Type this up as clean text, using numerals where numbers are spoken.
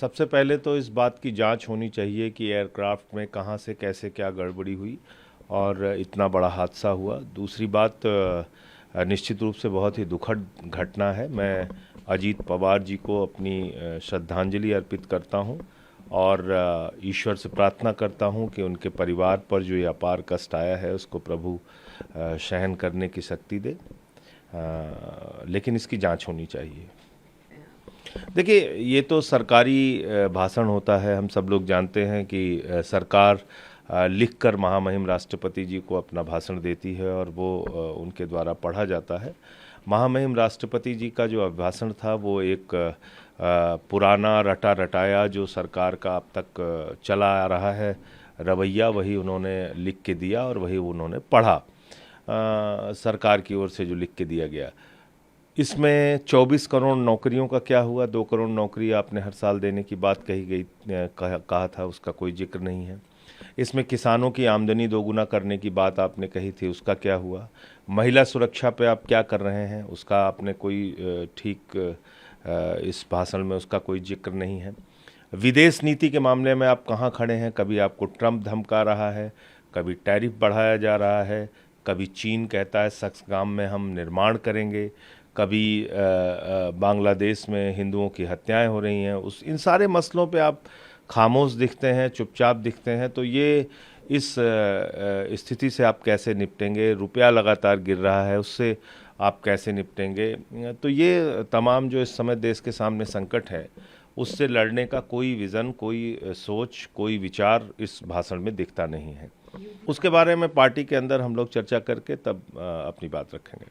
सबसे पहले तो इस बात की जांच होनी चाहिए कि एयरक्राफ्ट में कहां से कैसे क्या गड़बड़ी हुई और इतना बड़ा हादसा हुआ। दूसरी बात, निश्चित रूप से बहुत ही दुखद घटना है। मैं अजीत पवार जी को अपनी श्रद्धांजलि अर्पित करता हूं और ईश्वर से प्रार्थना करता हूं कि उनके परिवार पर जो ये अपार कष्ट आया है उसको प्रभु सहन करने की शक्ति दे। लेकिन इसकी जांच होनी चाहिए। देखिए, ये तो सरकारी भाषण होता है। हम सब लोग जानते हैं कि सरकार लिखकर महामहिम राष्ट्रपति जी को अपना भाषण देती है और वो उनके द्वारा पढ़ा जाता है। महामहिम राष्ट्रपति जी का जो अभिभाषण था वो एक पुराना रटा रटाया जो सरकार का अब तक चला आ रहा है रवैया, वही उन्होंने लिख के दिया और वही उन्होंने पढ़ा। सरकार की ओर से जो लिख के दिया गया, इसमें 24 करोड़ नौकरियों का क्या हुआ? 2 करोड़ नौकरी आपने हर साल देने की बात कही गई, कहा था, उसका कोई जिक्र नहीं है। इसमें किसानों की आमदनी दोगुना करने की बात आपने कही थी, उसका क्या हुआ? महिला सुरक्षा पे आप क्या कर रहे हैं, उसका आपने कोई ठीक इस भाषण में उसका कोई जिक्र नहीं है। विदेश नीति के मामले में आप कहाँ खड़े हैं? कभी आपको ट्रंप धमका रहा है, कभी टैरिफ बढ़ाया जा रहा है, कभी चीन कहता है सक्सगाम में हम निर्माण करेंगे, कभी बांग्लादेश में हिंदुओं की हत्याएं हो रही हैं। इन सारे मसलों पे आप खामोश दिखते हैं, चुपचाप दिखते हैं। तो ये इस स्थिति से आप कैसे निपटेंगे? रुपया लगातार गिर रहा है, उससे आप कैसे निपटेंगे? तो ये तमाम जो इस समय देश के सामने संकट है, उससे लड़ने का कोई विज़न, कोई सोच, कोई विचार इस भाषण में दिखता नहीं है। उसके बारे में पार्टी के अंदर हम लोग चर्चा करके तब अपनी बात रखेंगे।